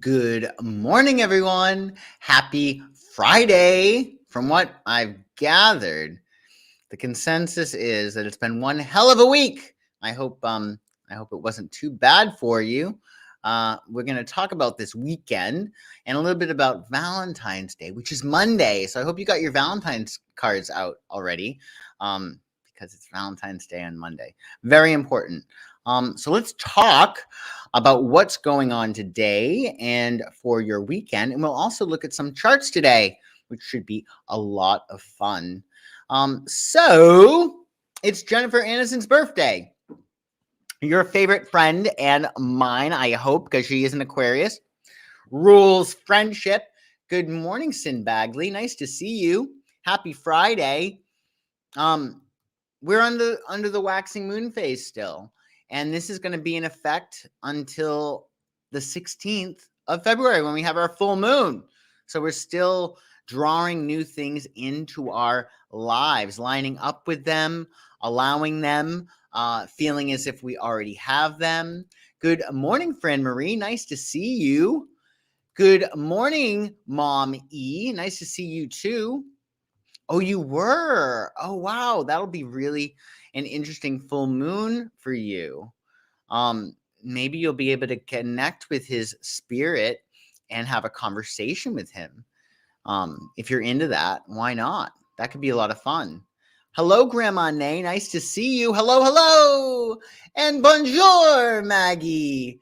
Good morning, everyone. Happy Friday. From what I've gathered, the consensus is that it's been one hell of a week. I hope it wasn't too bad for you. We're going to talk about this weekend and a little bit about Valentine's Day, which is Monday. So I hope you got your Valentine's cards out already, because it's Valentine's Day on Monday. Very important. So let's talk about what's going on today and for your weekend. And we'll also look at some charts today, which should be a lot of fun. So it's Jennifer Aniston's birthday. Your favorite friend and mine, I hope, because she is an Aquarius. Rules friendship. Good morning, Sin Bagley. Nice to see you. Happy Friday. We're under the waxing moon phase still, and this is going to be in effect until the 16th of February when we have our full moon. So we're still drawing new things into our lives, lining up with them, allowing them, feeling as if we already have them. Good morning, friend Marie. Nice to see you. Good morning, Mom E. Nice to see you too. Oh, you were. Oh, wow. That'll be really an interesting full moon for you. Maybe you'll be able to connect with his spirit and have a conversation with him. If you're into that, why not? That could be a lot of fun. Hello, Grandma Nay. Nice to see you. Hello, hello. And bonjour, Maggie.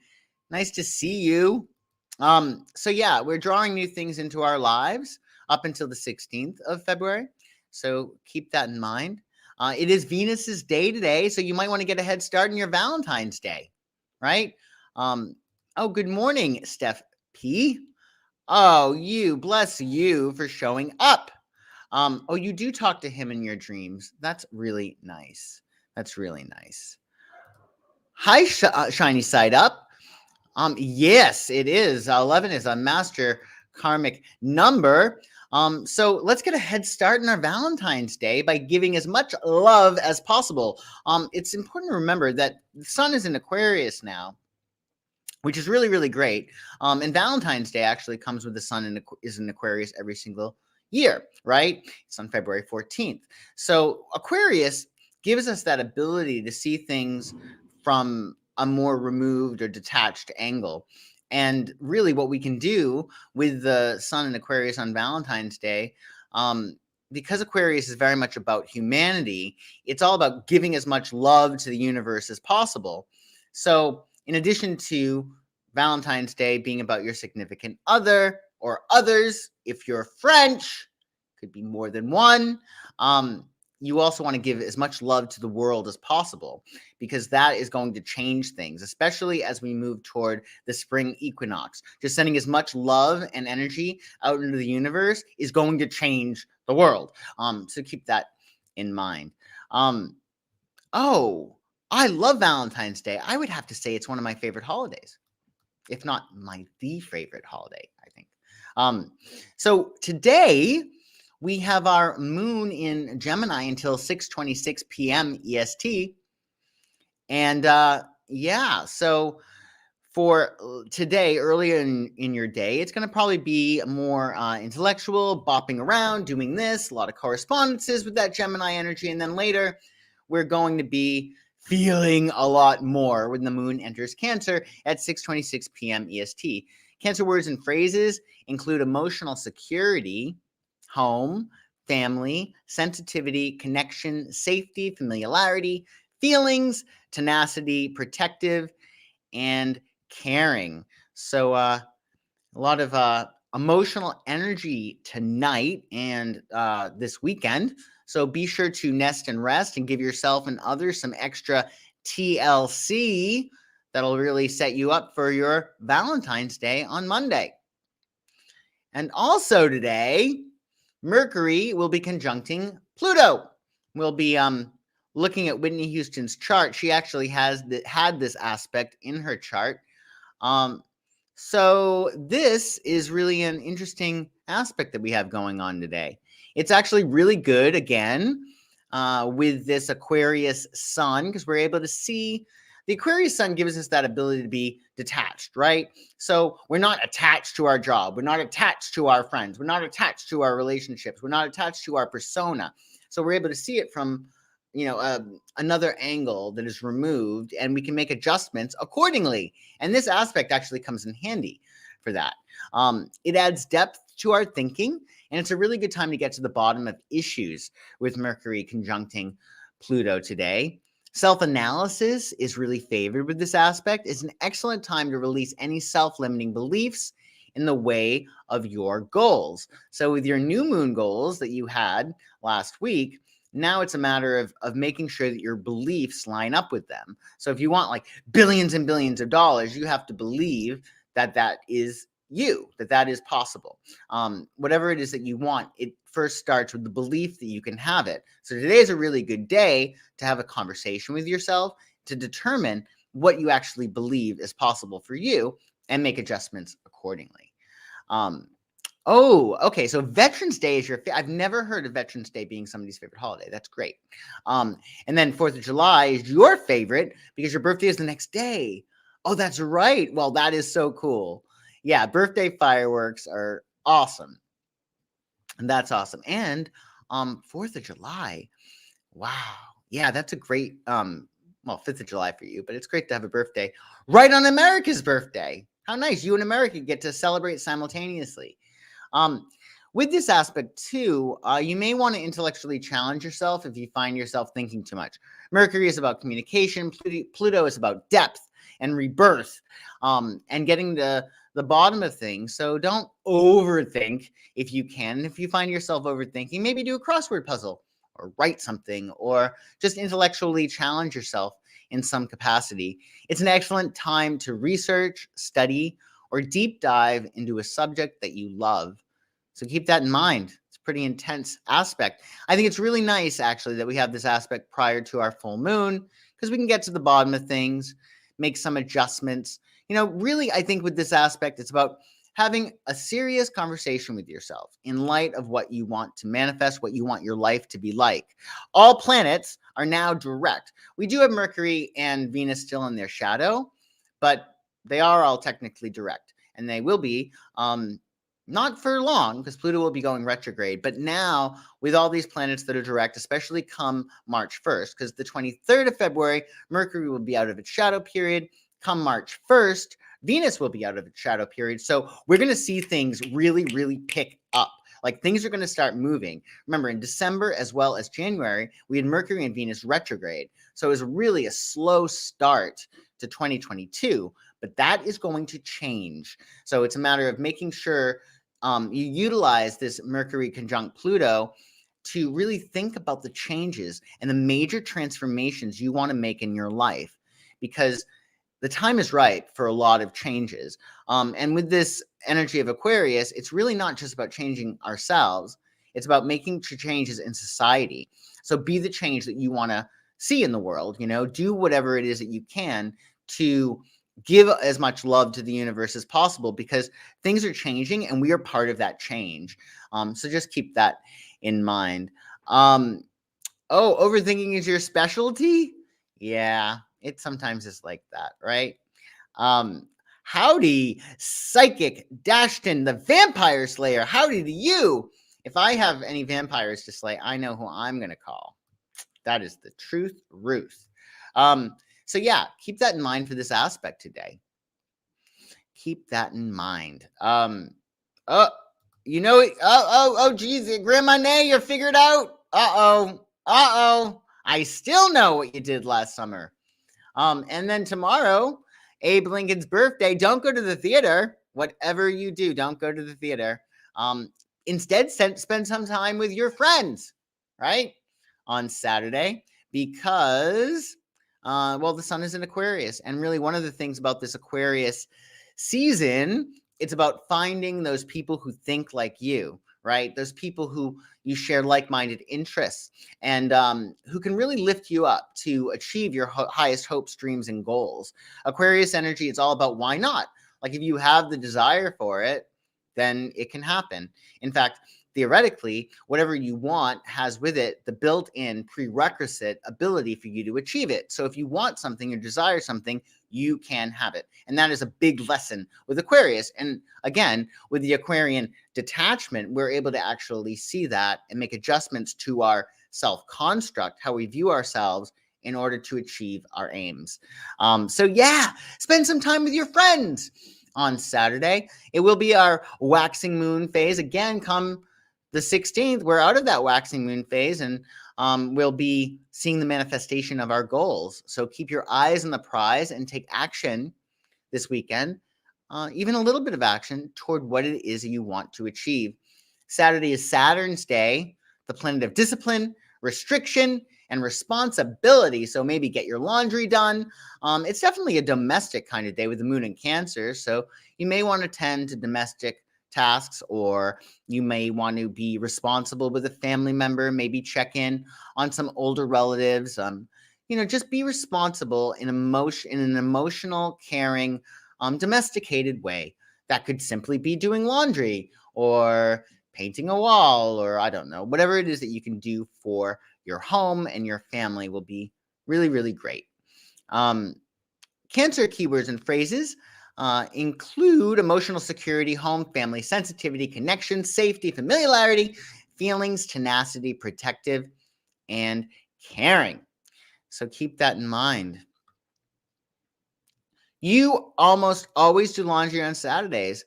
Nice to see you. So yeah, we're drawing new things into our lives up until the 16th of February. So keep that in mind. It is Venus's day today, so you might want to get a head start in your Valentine's Day, right? Oh, good morning, Steph P. Oh, bless you for showing up. Oh, you do talk to him in your dreams. That's really nice. That's really nice. Hi, Shiny Side Up. Yes, it is. 11 is a master karmic number. So let's get a head start in our Valentine's Day by giving as much love as possible. It's important to remember that the sun is in Aquarius now, which is really, really great. And Valentine's Day actually comes with the sun is in Aquarius every single year, right? It's on February 14th. So Aquarius gives us that ability to see things from a more removed or detached angle. And really what we can do with the sun in Aquarius on Valentine's Day, because Aquarius is very much about humanity, it's all about giving as much love to the universe as possible. So in addition to Valentine's Day being about your significant other or others, if you're French, could be more than one, you also want to give as much love to the world as possible, because that is going to change things, especially as we move toward the spring equinox. Just sending as much love and energy out into the universe is going to change the world. So keep that in mind. Oh, I love Valentine's Day. I would have to say it's one of my favorite holidays, if not the favorite holiday, I think. So today we have our moon in Gemini until 6:26 p.m. EST. And yeah, so for today, earlier in your day, it's going to probably be more intellectual, bopping around, doing this, a lot of correspondences with that Gemini energy. And then later, we're going to be feeling a lot more when the moon enters Cancer at 6:26 p.m. EST. Cancer words and phrases include emotional security, home, family, sensitivity, connection, safety, familiarity, feelings, tenacity, protective, and caring. So a lot of emotional energy tonight and this weekend. So be sure to nest and rest and give yourself and others some extra TLC that'll really set you up for your Valentine's Day on Monday. And also today, Mercury will be conjuncting Pluto. We'll be looking at Whitney Houston's chart. She actually had this aspect in her chart. So this is really an interesting aspect that we have going on today. It's actually really good, again, with this Aquarius sun, because we're able to see the Aquarius sun gives us that ability to be detached, right? So we're not attached to our job. We're not attached to our friends. We're not attached to our relationships. We're not attached to our persona. So we're able to see it from, another angle that is removed, and we can make adjustments accordingly. And this aspect actually comes in handy for that. It adds depth to our thinking, and it's a really good time to get to the bottom of issues with Mercury conjuncting Pluto today. Self-analysis is really favored with this aspect. It's an excellent time to release any self-limiting beliefs in the way of your goals. So with your new moon goals that you had last week, now it's a matter of making sure that your beliefs line up with them. So if you want like billions and billions of dollars, you have to believe that that is that is possible. Whatever it is that you want, it first starts with the belief that you can have it. So today is a really good day to have a conversation with yourself to determine what you actually believe is possible for you and make adjustments accordingly. Okay. So Veterans Day is I've never heard of Veterans Day being somebody's favorite holiday. That's great. And then 4th of July is your favorite because your birthday is the next day. Oh, that's right. Well, that is so cool. Yeah, birthday fireworks are awesome. And that's awesome. And 4th of July. Wow. Yeah, that's a great 5th of July for you, but it's great to have a birthday right on America's birthday. How nice. You and America get to celebrate simultaneously. With this aspect too, you may want to intellectually challenge yourself if you find yourself thinking too much. Mercury is about communication. Pluto is about depth and rebirth, and getting to the bottom of things. So don't overthink if you can. If you find yourself overthinking, maybe do a crossword puzzle or write something or just intellectually challenge yourself in some capacity. It's an excellent time to research, study, or deep dive into a subject that you love. So keep that in mind. It's a pretty intense aspect. I think it's really nice, actually, that we have this aspect prior to our full moon because we can get to the bottom of things, make some adjustments. Really, I think with this aspect, it's about having a serious conversation with yourself in light of what you want to manifest, what you want your life to be like. All planets are now direct. We do have Mercury and Venus still in their shadow, but they are all technically direct, and they will be not for long because Pluto will be going retrograde. But now with all these planets that are direct, especially come March 1st, because the 23rd of February, Mercury will be out of its shadow period. Come March 1st, Venus will be out of its shadow period. So we're going to see things really, really pick up. Like things are going to start moving. Remember, in December as well as January, we had Mercury and Venus retrograde. So it was really a slow start to 2022, but that is going to change. So it's a matter of making sure you utilize this Mercury conjunct Pluto to really think about the changes and the major transformations you want to make in your life, because the time is right for a lot of changes. And with this energy of Aquarius, it's really not just about changing ourselves. It's about making changes in society. So be the change that you want to see in the world. Do whatever it is that you can to give as much love to the universe as possible, because things are changing and we are part of that change. So just keep that in mind. Overthinking is your specialty? Yeah, it sometimes is like that, right? Howdy, Psychic Dashton, the Vampire Slayer. Howdy to you. If I have any vampires to slay, I know who I'm going to call. That is the truth, Ruth. So yeah, keep that in mind for this aspect today. Keep that in mind. Geez, Grandma Nay, you're figured out. I still know what you did last summer. And then tomorrow, Abe Lincoln's birthday. Don't go to the theater. Whatever you do, don't go to the theater. Instead, spend some time with your friends, right? On Saturday, because, the sun is in Aquarius. And really, one of the things about this Aquarius season, it's about finding those people who think like you, right? Those people who you share like-minded interests and who can really lift you up to achieve your highest hopes, dreams, and goals. Aquarius energy, it's all about why not? Like if you have the desire for it, then it can happen. In fact, theoretically, whatever you want has with it the built-in prerequisite ability for you to achieve it. So if you want something or desire something, you can have it. And that is a big lesson with Aquarius. And again, with the Aquarian detachment, we're able to actually see that and make adjustments to our self-construct, how we view ourselves in order to achieve our aims. So yeah, spend some time with your friends on Saturday. It will be our waxing moon phase. Again, come the 16th, we're out of that waxing moon phase, and we'll be seeing the manifestation of our goals. So keep your eyes on the prize and take action this weekend, even a little bit of action toward what it is you want to achieve. Saturday is Saturn's day, the planet of discipline, restriction, and responsibility. So maybe get your laundry done. It's definitely a domestic kind of day with the moon in Cancer. So you may want to tend to domestic tasks, or you may want to be responsible with a family member, maybe check in on some older relatives. Just be responsible in an emotional, caring, domesticated way. That could simply be doing laundry or painting a wall, or I don't know, whatever it is that you can do for your home and your family will be really, really great. Cancer keywords and phrases include emotional security, home, family, sensitivity, connection, safety, familiarity, feelings, tenacity, protective, and caring. So keep that in mind. You almost always do laundry on Saturdays.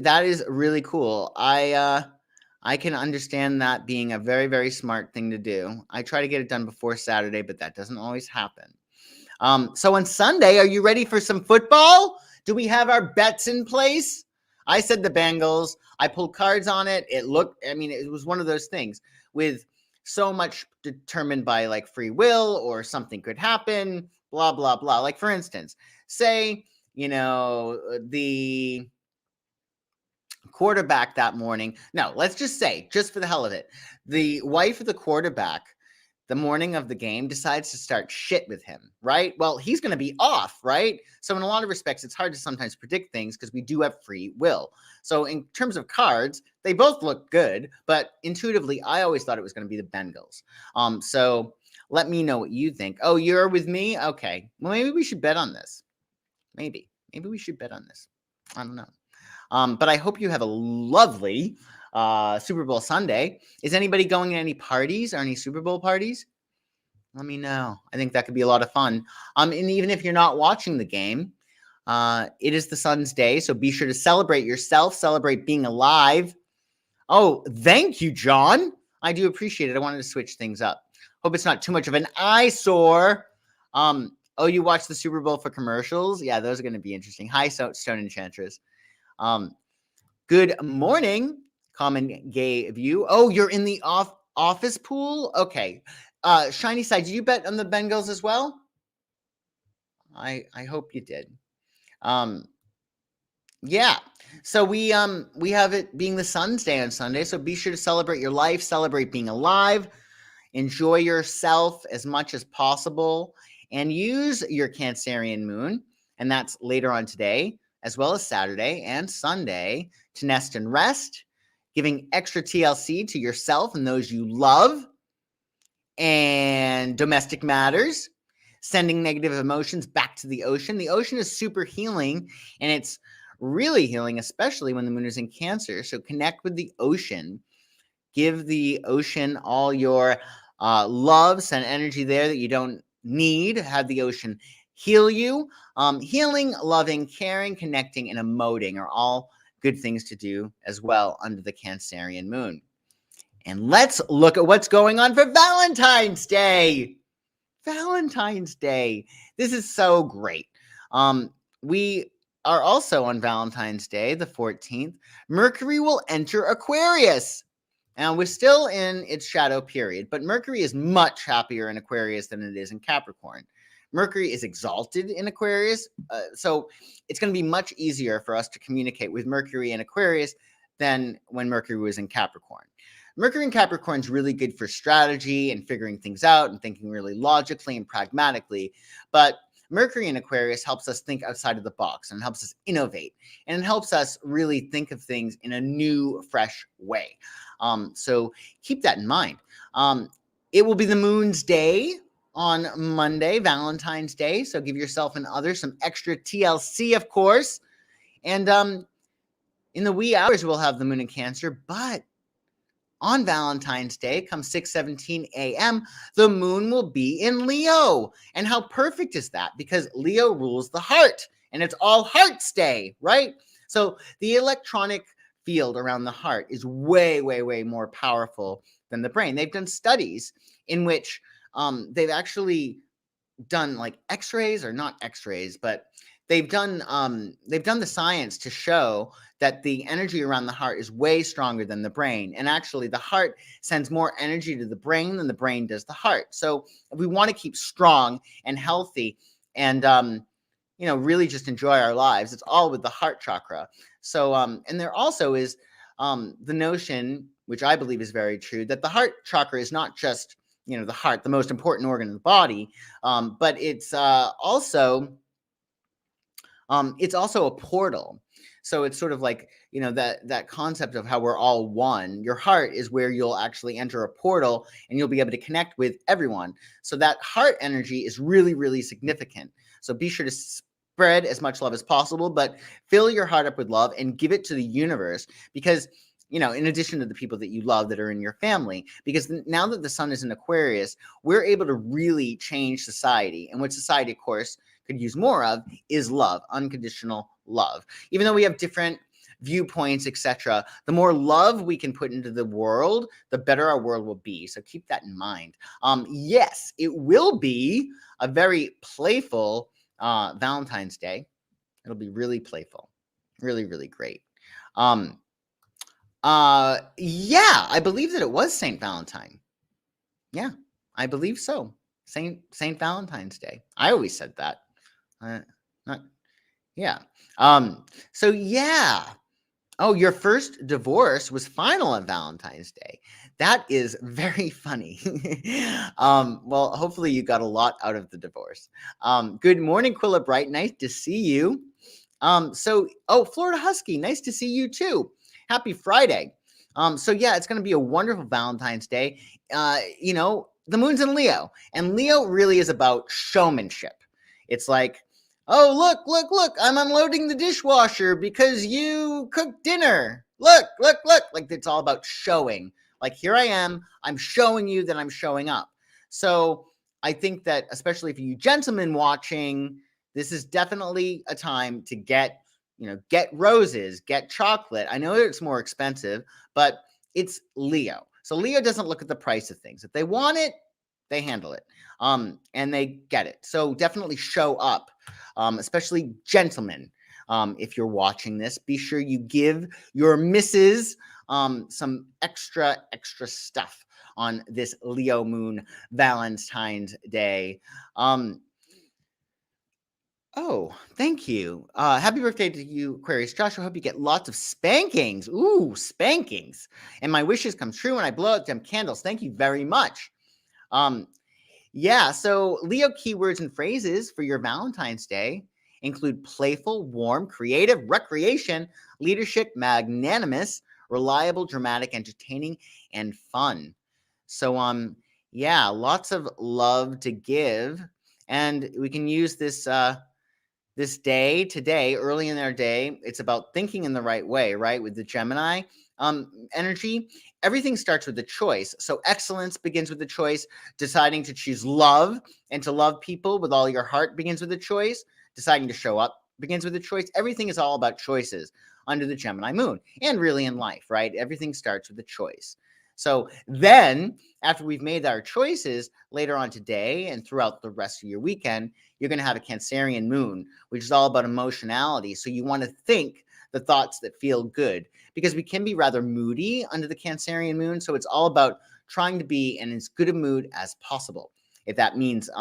That is really cool. I can understand that being a very, very smart thing to do. I try to get it done before Saturday, but that doesn't always happen. So on Sunday, are you ready for some football? Do we have our bets in place? I said the Bengals. I pulled cards on it. It was one of those things with so much determined by like free will or something could happen, blah, blah, blah. Like for instance, say, the quarterback that morning. No, let's just say, just for the hell of it, the wife of the quarterback the morning of the game decides to start shit with him, right? Well, he's going to be off, right? So in a lot of respects, it's hard to sometimes predict things because we do have free will. So in terms of cards, they both look good, but intuitively, I always thought it was going to be the Bengals. So let me know what you think. Oh, you're with me? Okay. Well, maybe we should bet on this. Maybe we should bet on this. I don't know. But I hope you have a lovely Super Bowl Sunday. Is anybody going to any parties or any Super Bowl parties? Let me know. I think that could be a lot of fun. And even if you're not watching the game, it is the sun's day, so be sure to celebrate yourself, celebrate being alive. Oh, thank you, John. I do appreciate it. I wanted to switch things up. Hope it's not too much of an eyesore. You watch the Super Bowl for commercials? Yeah, those are going to be interesting. Hi, Stone Enchantress. Good morning, common gay view. Oh, you're in the office pool? Okay. Shiny Side, did you bet on the Bengals as well? I hope you did. Yeah. So we have it being the sun's day on Sunday, so be sure to celebrate your life, celebrate being alive, enjoy yourself as much as possible, and use your Cancerian moon, and that's later on today, as well as Saturday and Sunday, to nest and rest, giving extra TLC to yourself and those you love, and domestic matters, sending negative emotions back to the ocean. The ocean is super healing, and it's really healing, especially when the moon is in Cancer. So connect with the ocean. Give the ocean all your love, send energy there that you don't need. Have the ocean heal you. Healing, loving, caring, connecting, and emoting are all good things to do as well under the Cancerian moon. And let's look at what's going on for Valentine's Day. Valentine's Day. This is so great. We are also on Valentine's Day, the 14th. Mercury will enter Aquarius. And we're still in its shadow period, but Mercury is much happier in Aquarius than it is in Capricorn. Mercury is exalted in Aquarius, so it's going to be much easier for us to communicate with Mercury in Aquarius than when Mercury was in Capricorn. Mercury in Capricorn is really good for strategy and figuring things out and thinking really logically and pragmatically, but Mercury in Aquarius helps us think outside of the box and helps us innovate, and it helps us really think of things in a new, fresh way. So keep that in mind. It will be the moon's day on Monday, Valentine's Day. So give yourself and others some extra TLC, of course. And in the wee hours, we'll have the moon in Cancer, but on Valentine's Day, come 6:17 a.m., the moon will be in Leo. And how perfect is that? Because Leo rules the heart, and it's All Hearts Day, right? So the electronic field around the heart is way, way, way more powerful than the brain. They've done studies in which they've actually done like X-rays, or not X-rays, but they've done the science to show that the energy around the heart is way stronger than the brain. And actually, the heart sends more energy to the brain than the brain does the heart. So if we want to keep strong and healthy and really just enjoy our lives, it's all with the heart chakra. So and there also is the notion, which I believe is very true, that the heart chakra is not just the heart, the most important organ in the body, but it's also a portal. So it's sort of like, that concept of how we're all one. Your heart is where you'll actually enter a portal and you'll be able to connect with everyone. So that heart energy is really, really significant. So be sure to spread as much love as possible, but fill your heart up with love and give it to the universe, because in addition to the people that you love that are in your family, because now that the sun is in Aquarius, we're able to really change society. And what society, of course, could use more of is love, unconditional love. Even though we have different viewpoints, etc., the more love we can put into the world, the better our world will be. So keep that in mind. Yes, it will be a very playful Valentine's Day. It'll be really playful, really, really great. Yeah, I believe that it was Saint Valentine. Yeah, I believe so. Saint Valentine's Day. I always said that. Yeah. So yeah. Oh, your first divorce was final on Valentine's Day. That is very funny. Well, hopefully you got a lot out of the divorce. Good morning, Quilla Bright. Nice to see you. Florida Husky, nice to see you too. Happy Friday. So yeah, it's going to be a wonderful Valentine's Day. The moon's in Leo, and Leo really is about showmanship. It's like, oh, look, I'm unloading the dishwasher because you cooked dinner. Look. Like, it's all about showing. Like, here I am. I'm showing you that I'm showing up. So I think that, especially for you gentlemen watching, this is definitely a time to get roses, get chocolate. I know it's more expensive, but it's Leo. So Leo doesn't look at the price of things. If they want it, they handle it. And they get it. So definitely show up, especially gentlemen. If you're watching this, be sure you give your missus some extra stuff on this Leo moon Valentine's Day. Oh, thank you. Happy birthday to you, Aquarius. Josh, I hope you get lots of spankings. Ooh, spankings. And my wishes come true when I blow out them candles. Thank you very much. Yeah, so Leo keywords and phrases for your Valentine's Day include playful, warm, creative, recreation, leadership, magnanimous, reliable, dramatic, entertaining, and fun. So, yeah, lots of love to give. And we can use this this day today, early in our day. It's about thinking in the right way, right? With the Gemini energy, everything starts with a choice. So excellence begins with the choice. Deciding to choose love and to love people with all your heart begins with a choice. Deciding to show up begins with a choice. Everything is all about choices under the Gemini moon, and really in life, right? Everything starts with a choice. So then, after we've made our choices later on today and throughout the rest of your weekend, you're going to have a Cancerian moon, which is all about emotionality. So you want to think the thoughts that feel good, because we can be rather moody under the Cancerian moon. So it's all about trying to be in as good a mood as possible. If that means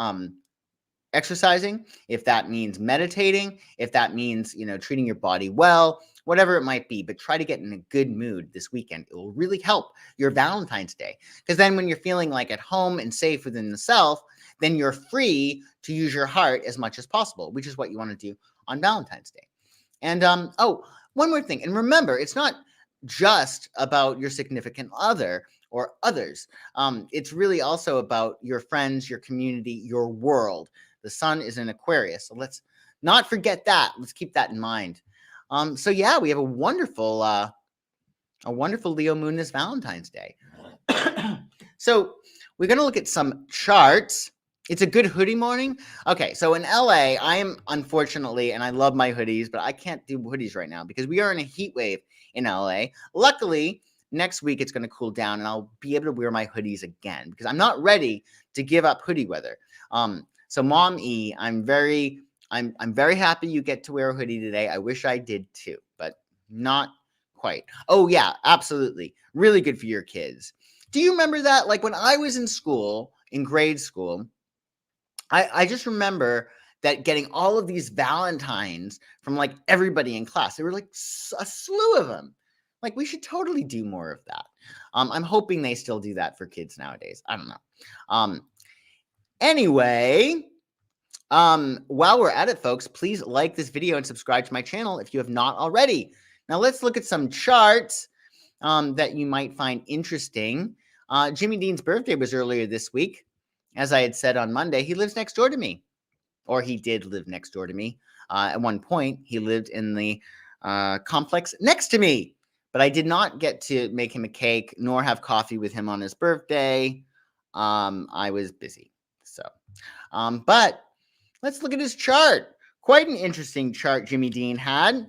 exercising, if that means meditating, if that means, treating your body well, whatever it might be, but try to get in a good mood this weekend. It will really help your Valentine's Day. Because then when you're feeling like at home and safe within the self, then you're free to use your heart as much as possible, which is what you want to do on Valentine's Day. And one more thing. And remember, it's not just about your significant other or others. It's really also about your friends, your community, your world. The sun is in Aquarius. So let's not forget that. Let's keep that in mind. So yeah, we have a wonderful Leo moon this Valentine's Day. So we're going to look at some charts. It's a good hoodie morning. Okay, so in LA, I am unfortunately, and I love my hoodies, but I can't do hoodies right now because we are in a heat wave in LA. Luckily, next week it's going to cool down and I'll be able to wear my hoodies again because I'm not ready to give up hoodie weather. So Mom E, I'm very happy you get to wear a hoodie today. I wish I did too, but not quite. Oh yeah, absolutely. Really good for your kids. Do you remember that? Like when I was in school, in grade school, I just remember that getting all of these Valentines from like everybody in class. There were like a slew of them. Like we should totally do more of that. I'm hoping they still do that for kids nowadays. I don't know. Anyway, while we're at it, folks, please like this video and subscribe to my channel if you have not already. Now let's look at some charts that you might find interesting. Jimmy Dean's birthday was earlier this week. As I had said on Monday, he lives next door to me, or he did live next door to me. At one point, he lived in the complex next to me, but I did not get to make him a cake nor have coffee with him on his birthday. I was busy. So, but let's look at his chart. Quite an interesting chart Jimmy Dean had.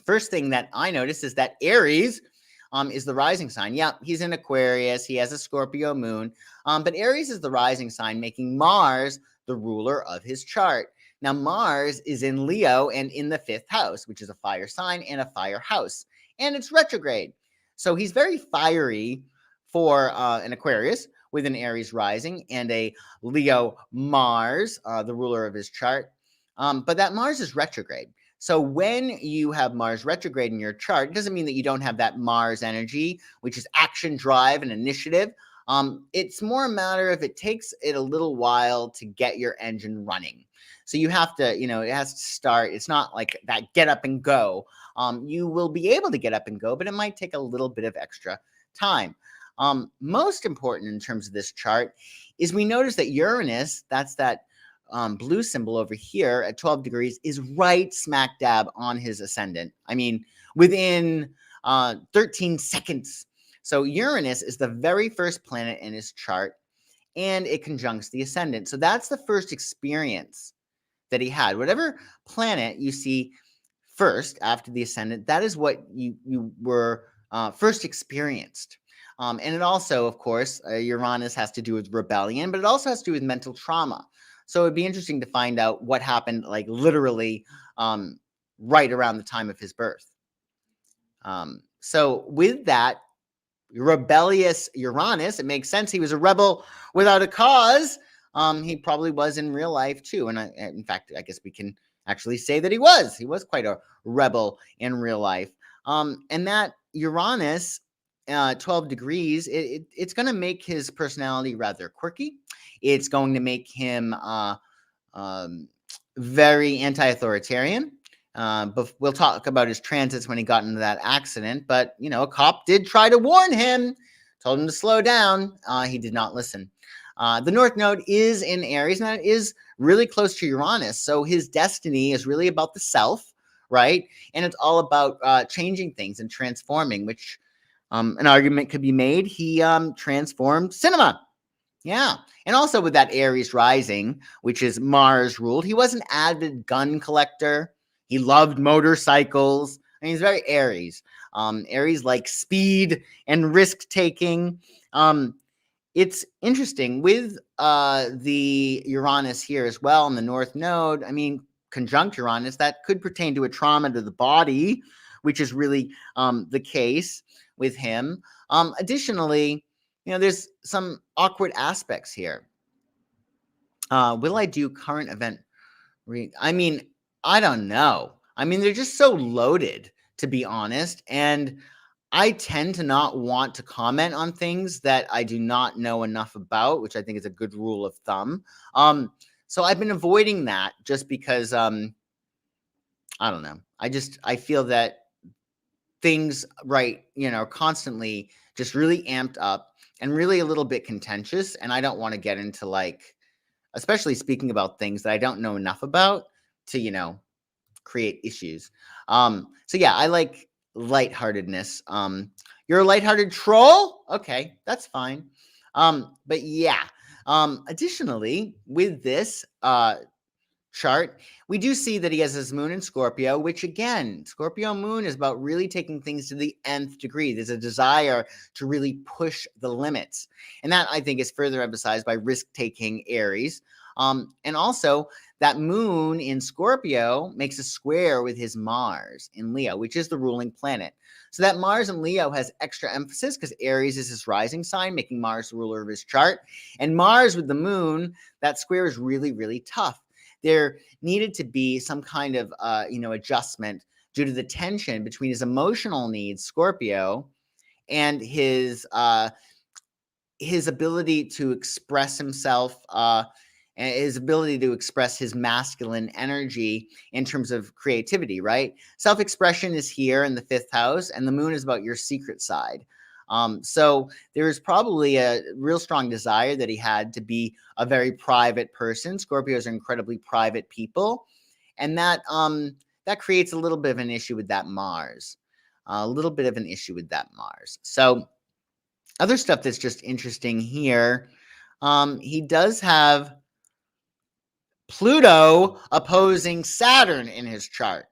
First thing that I noticed is that Aries is the rising sign. Yeah, he's in Aquarius. He has a Scorpio moon. But Aries is the rising sign, making Mars the ruler of his chart. Now, Mars is in Leo and in the 5th house, which is a fire sign and a fire house. And it's retrograde. So he's very fiery for an Aquarius with an Aries rising and a Leo Mars, the ruler of his chart. But that Mars is retrograde. So when you have Mars retrograde in your chart, it doesn't mean that you don't have that Mars energy, which is action, drive, and initiative. It's more a matter of it takes it a little while to get your engine running. So you have to, it has to start. It's not like that get up and go. You will be able to get up and go, but it might take a little bit of extra time. Most important in terms of this chart is we notice that Uranus, that's that blue symbol over here at 12 degrees, is right smack dab on his ascendant. I mean, within 13 seconds. So Uranus is the very first planet in his chart, and it conjuncts the ascendant. So that's the first experience that he had. Whatever planet you see first after the ascendant, that is what you were first experienced. And it also, of course, Uranus has to do with rebellion, but it also has to do with mental trauma. So it'd be interesting to find out what happened, like literally right around the time of his birth. So with that rebellious Uranus, it makes sense he was a rebel without a cause. He probably was in real life too. And in fact, I guess we can actually say that he was. He was quite a rebel in real life. And that Uranus, 12 degrees, it's going to make his personality rather quirky. It's going to make him very anti-authoritarian. But we'll talk about his transits when he got into that accident. But, a cop did try to warn him, told him to slow down. He did not listen. The North Node is in Aries, and that is really close to Uranus. So his destiny is really about the self, right? And it's all about changing things and transforming, which an argument could be made. He transformed cinema. Yeah. And also with that Aries rising, which is Mars ruled, he was an avid gun collector. He loved motorcycles. I mean, he's very Aries. Aries like speed and risk taking. It's interesting with the Uranus here as well in the North Node. I mean, conjunct Uranus, that could pertain to a trauma to the body, which is really the case with him. Additionally, there's some awkward aspects here. Will I do current event? I mean, I don't know. I mean, they're just so loaded, to be honest. And I tend to not want to comment on things that I do not know enough about, which I think is a good rule of thumb. So I've been avoiding that just because I don't know. I feel that things constantly just really amped up and really a little bit contentious, and I don't want to get into especially speaking about things that I don't know enough about to create issues. So yeah, I like lightheartedness. You're a lighthearted troll? Okay, that's fine. But yeah. Additionally, with this chart, we do see that he has his moon in Scorpio, which again, Scorpio moon is about really taking things to the nth degree. There's a desire to really push the limits. And that I think is further emphasized by risk-taking Aries. And also that moon in Scorpio makes a square with his Mars in Leo, which is the ruling planet. So that Mars in Leo has extra emphasis because Aries is his rising sign, making Mars the ruler of his chart. And Mars with the moon, that square is really, really tough. There needed to be some kind of adjustment due to the tension between his emotional needs, Scorpio, and his ability to express himself, and his ability to express his masculine energy in terms of creativity, right? Self-expression is here in the 5th house, and the moon is about your secret side. So there is probably a real strong desire that he had to be a very private person. Scorpios are incredibly private people, and that creates a little bit of an issue with that Mars. So other stuff that's just interesting here. He does have Pluto opposing Saturn in his chart,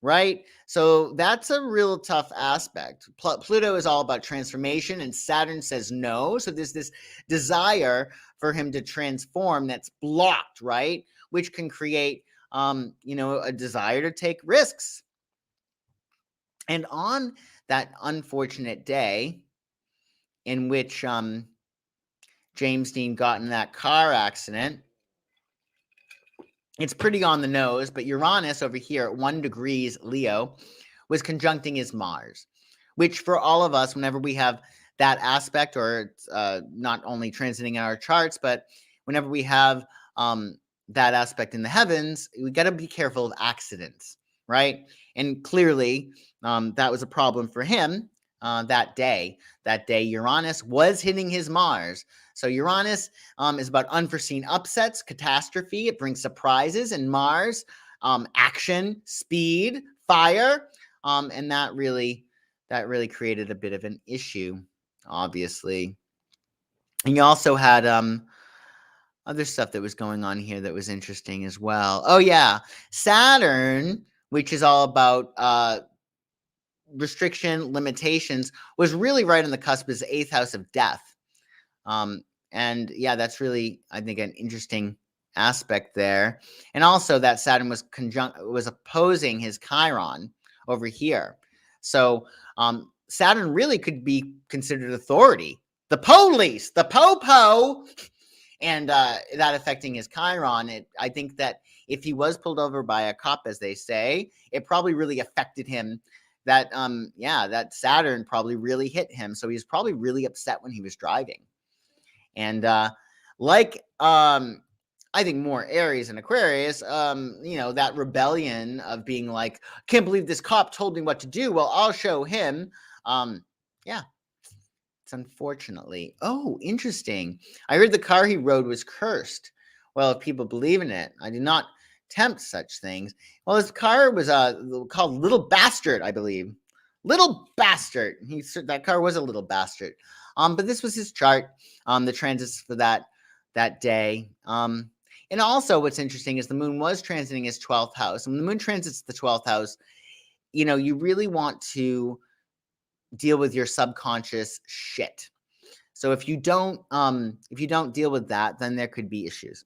right? So that's a real tough aspect. Pluto is all about transformation, and Saturn says no. So there's this desire for him to transform that's blocked, right? Which can create, a desire to take risks. And on that unfortunate day in which James Dean got in that car accident, it's pretty on the nose, but Uranus over here at 1 degrees Leo was conjuncting his Mars, which for all of us, whenever we have that aspect, or not only transiting in our charts, but whenever we have that aspect in the heavens, we got to be careful of accidents, right? And clearly, that was a problem for him that day. That day, Uranus was hitting his Mars. So Uranus is about unforeseen upsets, catastrophe. It brings surprises. And Mars, action, speed, fire, and that really created a bit of an issue, obviously. And you also had other stuff that was going on here that was interesting as well. Oh yeah, Saturn, which is all about restriction, limitations, was really right on the cusp of his 8th house of death. And yeah, that's really, I think, an interesting aspect there. And also that Saturn was opposing his Chiron over here. So Saturn really could be considered authority, the police, the po-po, and that affecting his Chiron. I think that if he was pulled over by a cop, as they say, it probably really affected him. That Saturn probably really hit him. So he was probably really upset when he was driving. And I think more Aries and Aquarius, that rebellion of being like, can't believe this cop told me what to do. Well, I'll show him. Yeah, it's unfortunately. Oh, interesting. I heard the car he rode was cursed. Well, if people believe in it, I do not tempt such things. Well, his car was called Little Bastard, I believe. Little Bastard. That car was a little bastard. But this was his chart. The transits for that day. And also, what's interesting is the moon was transiting his 12th house. And when the moon transits the 12th house, you really want to deal with your subconscious shit. So if you don't deal with that, then there could be issues.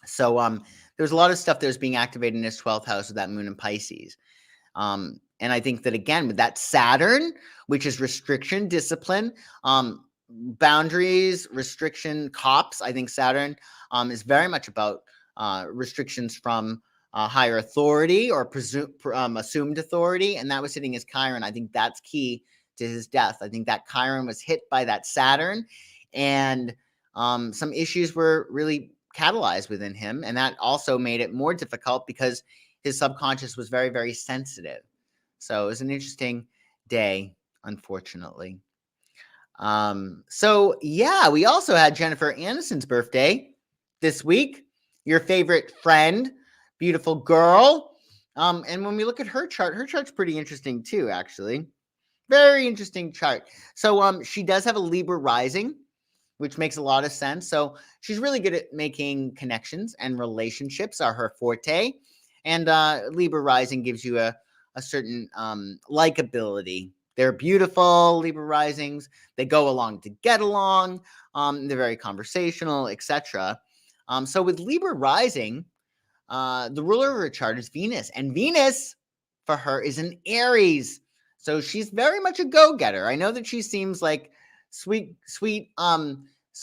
So there's a lot of stuff that was being activated in his 12th house with that moon in Pisces. And I think that, again, with that Saturn, which is restriction, discipline, boundaries, restriction, cops, I think Saturn is very much about restrictions from higher authority or assumed authority. And that was hitting his Chiron. I think that's key to his death. I think that Chiron was hit by that Saturn, and some issues were really catalyzed within him, and that also made it more difficult because his subconscious was very, very sensitive. So it was an interesting day, unfortunately. So yeah, we also had Jennifer Aniston's birthday this week. Your favorite friend, beautiful girl. And when we look at her chart's pretty interesting too, actually. Very interesting chart. So she does have a Libra rising, which makes a lot of sense. So she's really good at making connections, and relationships are her forte. And Libra rising gives you a certain likability. They're beautiful, Libra risings. They go along to get along. They're very conversational, etc. So with Libra rising, the ruler of her chart is Venus, and Venus for her is an Aries. So she's very much a go-getter. I know that she seems like sweet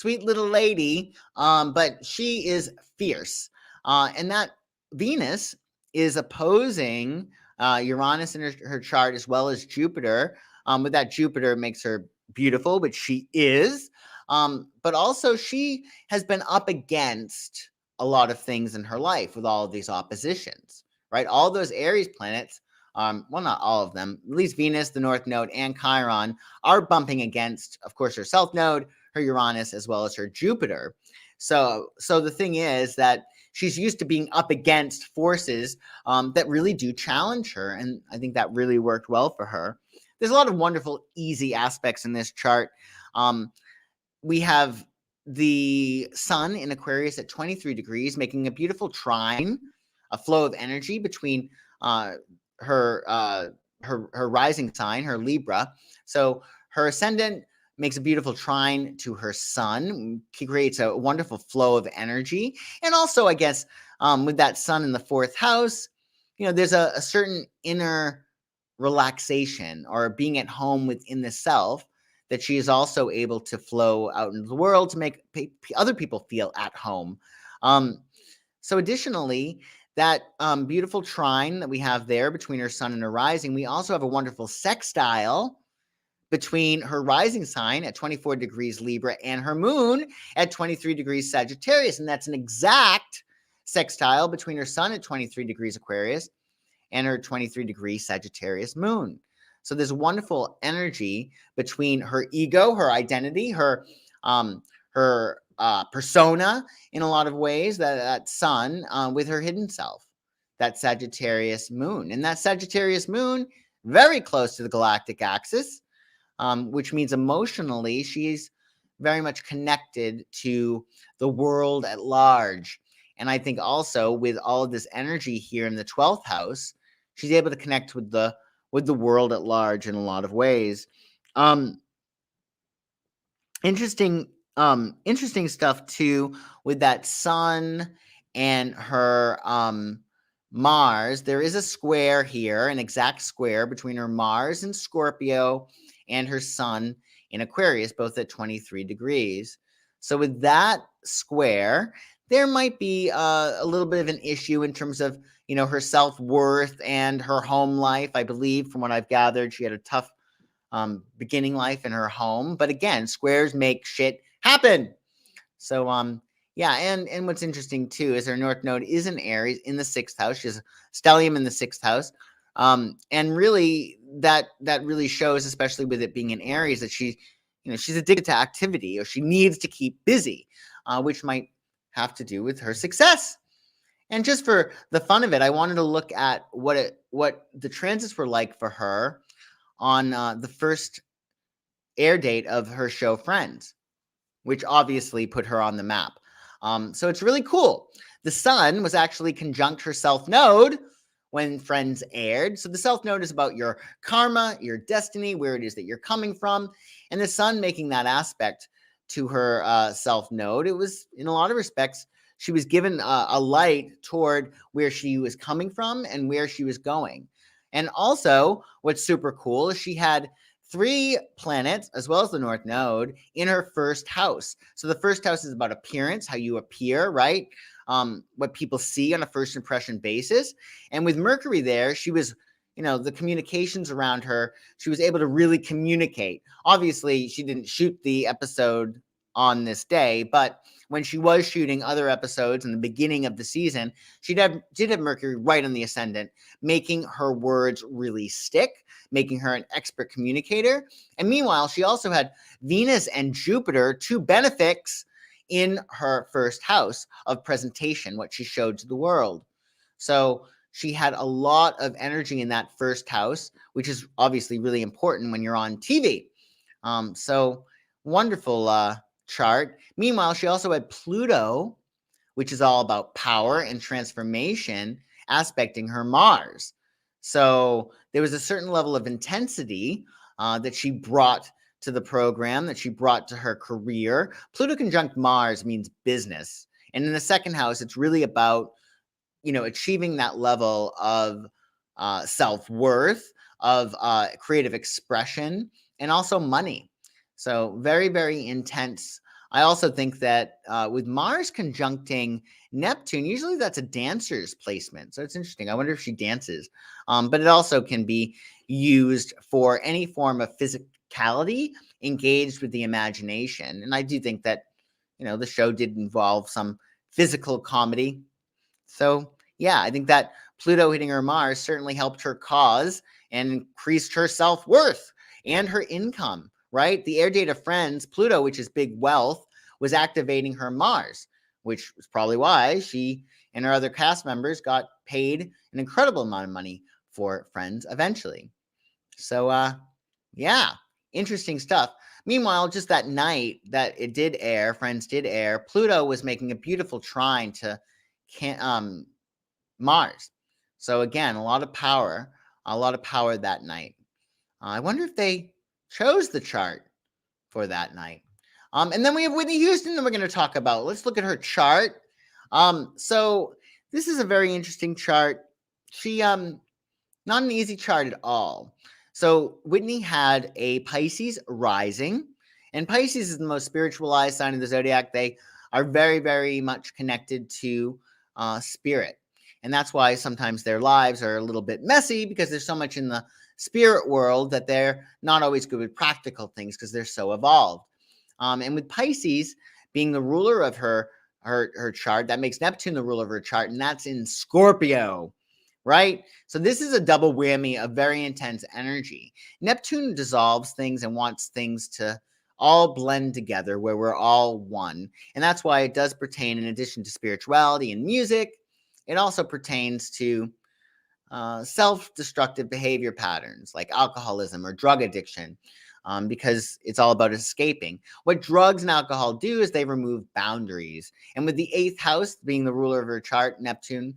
little lady, but she is fierce. And that Venus is opposing Uranus in her chart, as well as Jupiter. With that, Jupiter makes her beautiful, which she is. But also she has been up against a lot of things in her life with all of these oppositions, right? All those Aries planets, well, not all of them, at least Venus, the North Node, and Chiron are bumping against, of course, her South Node, her Uranus, as well as her Jupiter. So the thing is that she's used to being up against forces that really do challenge her, and I think that really worked well for her. There's a lot of wonderful, easy aspects in this chart. We have the sun in Aquarius at 23 degrees, making a beautiful trine, a flow of energy between her rising sign, her Libra. So her ascendant makes a beautiful trine to her sun. He creates a wonderful flow of energy. And also, I guess, with that sun in the fourth house, there's a certain inner relaxation or being at home within the self that she is also able to flow out into the world to make other people feel at home. So additionally, that beautiful trine that we have there between her sun and her rising, we also have a wonderful sextile between her rising sign at 24 degrees Libra and her moon at 23 degrees Sagittarius. And that's an exact sextile between her sun at 23 degrees Aquarius and her 23 degree Sagittarius moon. So there's wonderful energy between her ego, her identity, her persona in a lot of ways, that sun with her hidden self, that Sagittarius moon. And that Sagittarius moon, very close to the galactic axis, which means emotionally she's very much connected to the world at large. And I think also with all of this energy here in the 12th house, she's able to connect with the world at large in a lot of ways. Interesting stuff too with that sun and her Mars. There is a square here, an exact square between her Mars in Scorpio and her sun in Aquarius, both at 23 degrees. So with that square, there might be a little bit of an issue in terms of, her self-worth and her home life. I believe, from what I've gathered, she had a tough beginning life in her home. But again, squares make shit happen. So, yeah, and what's interesting too is her North Node is in Aries in the 6th house. She has stellium in the 6th house. And really that really shows, especially with it being in Aries, that she's addicted to activity, or she needs to keep busy, which might have to do with her success. And just for the fun of it, I wanted to look at what the transits were like for her on the first air date of her show Friends, which obviously put her on the map. So it's really cool. The sun was actually conjunct her South Node when Friends aired. So the South Node is about your karma, your destiny, where it is that you're coming from. And the sun making that aspect to her South Node, it was, in a lot of respects, she was given a light toward where she was coming from and where she was going. And also, what's super cool is she had 3 planets, as well as the North Node, in her first house. So the first house is about appearance, how you appear, right? What people see on a first impression basis. And with Mercury there, she was the communications around her, she was able to really communicate. Obviously, she didn't shoot the episode on this day, but when she was shooting other episodes in the beginning of the season, she did have Mercury right on the ascendant, making her words really stick, making her an expert communicator. And meanwhile, she also had Venus and Jupiter, two benefics, in her first house of presentation, what she showed to the world. So she had a lot of energy in that first house, which is obviously really important when you're on TV. So wonderful chart. Meanwhile, she also had Pluto, which is all about power and transformation, aspecting her Mars. So there was a certain level of intensity that she brought to the program, that she brought to her career. Pluto conjunct Mars means business. And in the second house, it's really about achieving that level of self-worth, of creative expression, and also money. So very, very intense. I also think that with Mars conjuncting Neptune, usually that's a dancer's placement. So it's interesting. I wonder if she dances. But it also can be used for any form of physicality engaged with the imagination. And I do think that, the show did involve some physical comedy. So yeah, I think that Pluto hitting her Mars certainly helped her cause and increased her self-worth and her income, right? The air data friends, Pluto, which is big wealth, was activating her Mars, which was probably why she and her other cast members got paid an incredible amount of money for Friends eventually. So, yeah, interesting stuff. Meanwhile, just that night that it did air, Friends did air, Pluto was making a beautiful trine to Mars. So again, a lot of power that night. I wonder if they chose the chart for that night. And then we have Whitney Houston that we're going to talk about. Let's look at her chart. So this is a very interesting chart. She not an easy chart at all. So Whitney had a Pisces rising, and Pisces is the most spiritualized sign of the zodiac. They are very, very much connected to spirit. And that's why sometimes their lives are a little bit messy, because there's so much in the spirit world that they're not always good with practical things because they're so evolved. And with Pisces being the ruler of her chart, that makes Neptune the ruler of her chart, and that's in Scorpio, right? So this is a double whammy of very intense energy. Neptune dissolves things and wants things to all blend together where we're all one. And that's why it does pertain, in addition to spirituality and music, it also pertains to self-destructive behavior patterns like alcoholism or drug addiction, because it's all about escaping. What drugs and alcohol do is they remove boundaries. And with the 8th house being the ruler of her chart, Neptune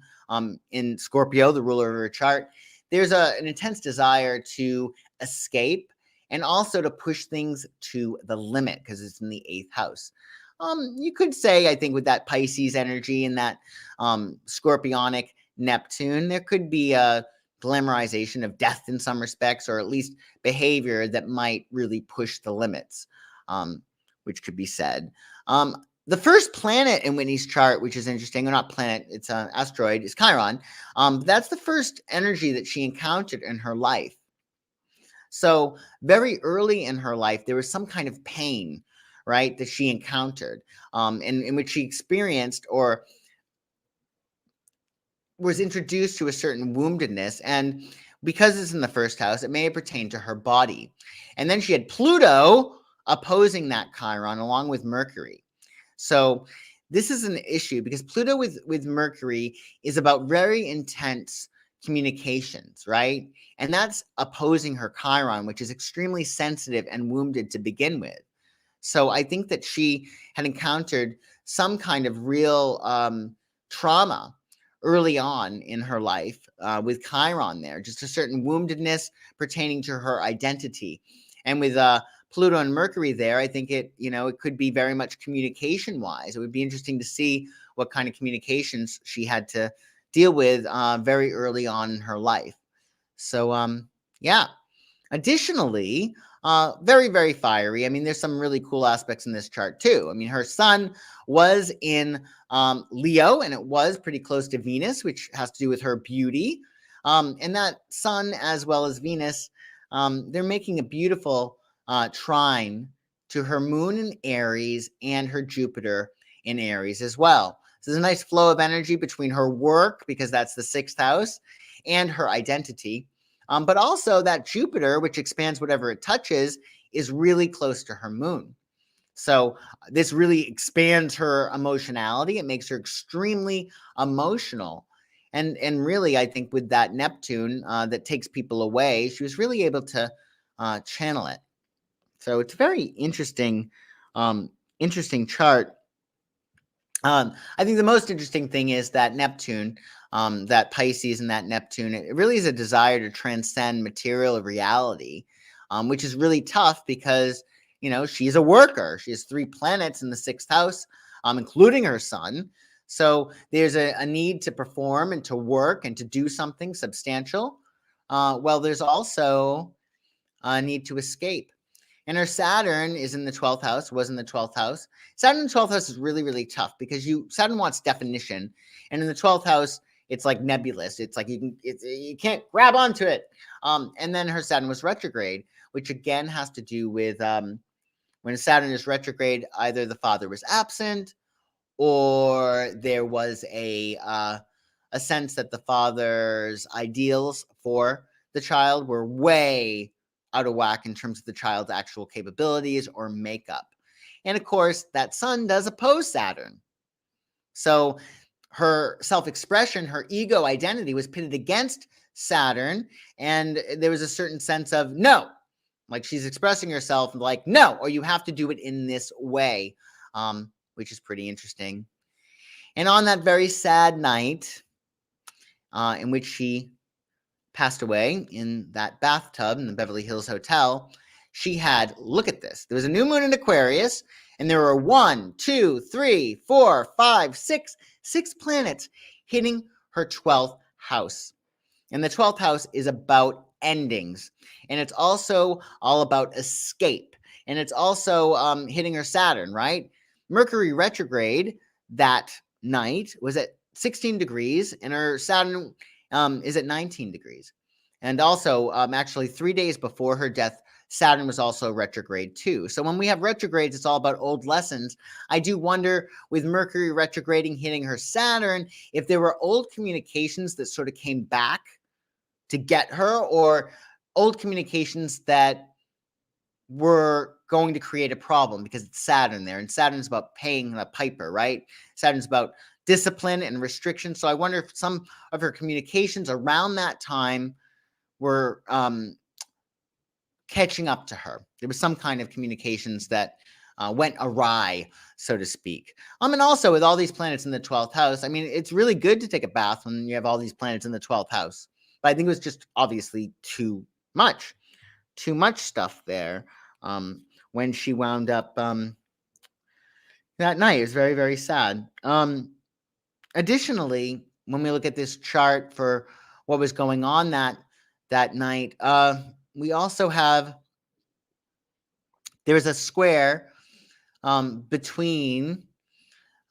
in Scorpio, the ruler of her chart, there's an intense desire to escape and also to push things to the limit because it's in the 8th house. You could say, I think, with that Pisces energy and that scorpionic Neptune, there could be a glamorization of death in some respects, or at least behavior that might really push the limits, which could be said. The first planet in Whitney's chart, which is interesting, or not planet, it's an asteroid, is Chiron. That's the first energy that she encountered in her life. So very early in her life, there was some kind of pain, right, that she encountered, in which she experienced or was introduced to a certain woundedness. And because it's in the first house, it may have pertained to her body. And then she had Pluto opposing that Chiron along with Mercury. So this is an issue because Pluto with Mercury is about very intense communications, right? And that's opposing her Chiron, which is extremely sensitive and wounded to begin with. So I think that she had encountered some kind of real trauma early on in her life with Chiron there, just a certain woundedness pertaining to her identity. And with Pluto and Mercury there, I think it could be very much communication wise. It would be interesting to see what kind of communications she had to deal with very early on in her life. So, yeah. Additionally, very, very fiery. I mean, there's some really cool aspects in this chart too. I mean, her sun was in Leo, and it was pretty close to Venus, which has to do with her beauty. And that Sun as well as Venus, they're making a beautiful trine to her moon in Aries and her Jupiter in Aries as well. So there's a nice flow of energy between her work, because that's the sixth house, and her identity. But also that Jupiter, which expands whatever it touches, is really close to her moon. So this really expands her emotionality. It makes her extremely emotional. And really, I think with that Neptune that takes people away, she was really able to channel it. So it's a very interesting, interesting chart. I think the most interesting thing is that Neptune, that Pisces and that Neptune, it really is a desire to transcend material reality, which is really tough because, she's a worker. She has 3 planets in the sixth house, including her sun. So there's a need to perform and to work and to do something substantial. Well, there's also a need to escape. And her Saturn is in the 12th house, was in the 12th house. Saturn in the 12th house is really, really tough because Saturn wants definition. And in the 12th house, it's like nebulous. It's like you can't grab onto it. And then her Saturn was retrograde, which again has to do with when Saturn is retrograde, either the father was absent or there was a sense that the father's ideals for the child were way out of whack in terms of the child's actual capabilities or makeup. And of course, that sun does oppose Saturn. So her self-expression, her ego identity was pitted against Saturn, and there was a certain sense of no, like she's expressing herself like no, or you have to do it in this way, which is pretty interesting. And on that very sad night in which she passed away in that bathtub in the Beverly Hills Hotel, she had, look at this, there was a new moon in Aquarius, and there were 1, 2, 3, 4, 5, 6 planets hitting her 12th house. And the 12th house is about endings. And it's also all about escape. And it's also hitting her Saturn, right? Mercury retrograde that night was at 16 degrees, and her Saturn is at 19 degrees. And also, actually, 3 days before her death, Saturn was also retrograde too. So when we have retrogrades, it's all about old lessons. I do wonder, with Mercury retrograding hitting her Saturn, if there were old communications that sort of came back to get her, or old communications that were going to create a problem because it's Saturn there. And Saturn's about paying the piper, right? Saturn's about discipline and restriction. So I wonder if some of her communications around that time were catching up to her. There was some kind of communications that went awry, so to speak. And also with all these planets in the 12th house, I mean, it's really good to take a bath when you have all these planets in the 12th house. But I think it was just obviously too much stuff there when she wound up that night. It was very, very sad. Additionally, when we look at this chart for what was going on that night, we also have, there's a square between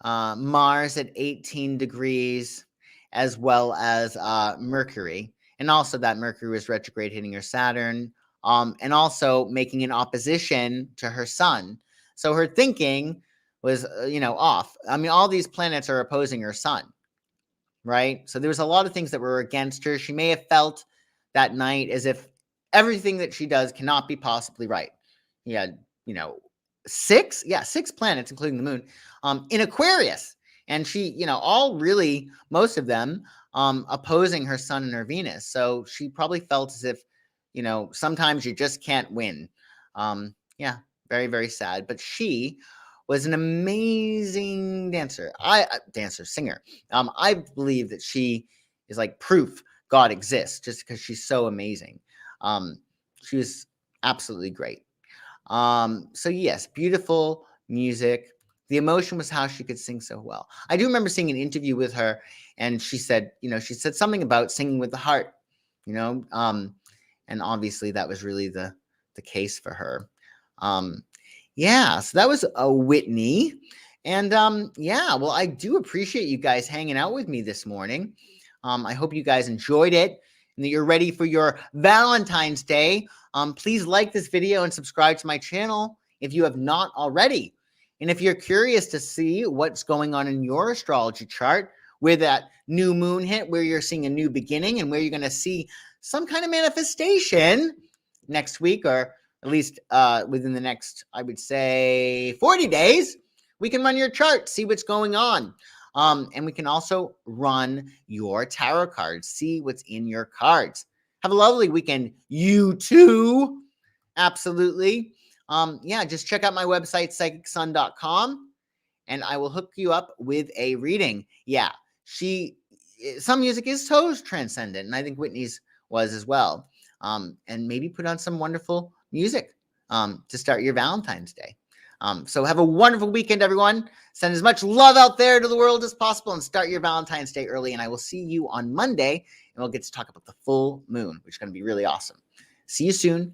Mars at 18 degrees as well as Mercury. And also that Mercury was retrograde hitting her Saturn, and also making an opposition to her sun. So her thinking was, off. I mean, all these planets are opposing her sun, right? So there was a lot of things that were against her. She may have felt that night as if everything that she does cannot be possibly right. He had, 6 planets, including the moon, in Aquarius. And she, most of them opposing her sun and her Venus. So she probably felt as if, sometimes you just can't win. Very, very sad. But she was an amazing singer. I believe that she is like proof God exists just because she's so amazing. She was absolutely great. So yes, beautiful music. The emotion was how she could sing so well. I do remember seeing an interview with her, and she said something about singing with the heart, and obviously that was really the case for her. So that was a Whitney. And I do appreciate you guys hanging out with me this morning. I hope you guys enjoyed it. and that you're ready for your Valentine's Day. Please like this video and subscribe to my channel if you have not already. And if you're curious to see what's going on in your astrology chart, where that new moon hit, where you're seeing a new beginning, and where you're going to see some kind of manifestation next week, or at least within the next, I would say, 40 days, we can run your chart, see what's going on. And we can also run your tarot cards, see what's in your cards. Have a lovely weekend, you too. Absolutely. Yeah, just check out my website, psychicsun.com, and I will hook you up with a reading. Yeah, some music is so transcendent, and I think Whitney's was as well. And maybe put on some wonderful music to start your Valentine's Day. So have a wonderful weekend, everyone. Send as much love out there to the world as possible and start your Valentine's Day early. And I will see you on Monday, and we'll get to talk about the full moon, which is going to be really awesome. See you soon